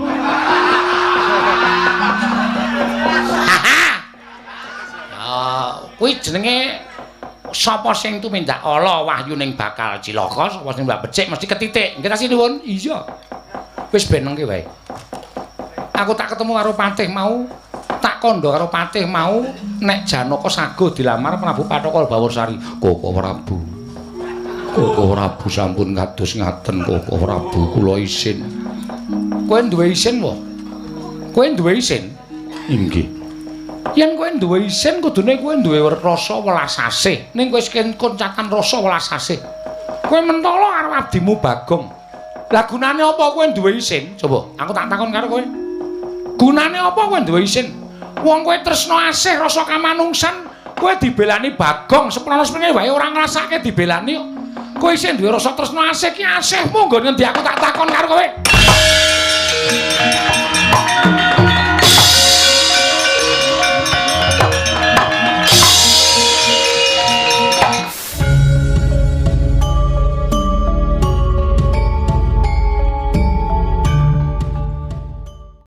Kuwi jenenge sapa sing tumindak ala wahyuning bakal cilaka, sapa sing mbak becik mesti ketitik. Nggih ta sinuwun? Iya. Wis benengke wae. Aku tak ketemu karo Patih mau, tak kandha karo Patih mau nek Janaka sago dilamar Prabu Patokol Baworsari. Koko Prabu sampun kados ngaten Koko Prabu kula isin. Kowe duwe isin wae. Kowe duwe isin? Inggih. Yen kowe duwe isin kudune kowe duwe rasa welas asih. Ning kowe wis koncatan rasa welas asih. Kowe mentolo karo abdimu Bagong. Lah gunane apa kowe duwe isin? Coba aku tak takon karo kowe. Gunane apa kowe duwe isin? Wong kowe tresna asih rasa kamanungsan, kowe dibelani Bagong seprono-sprene wae ora ngrasake dibelani kok. Kowe isih duwe rasa tresna asih ki asihmu nggon ngendi aku tak takon karo kowe.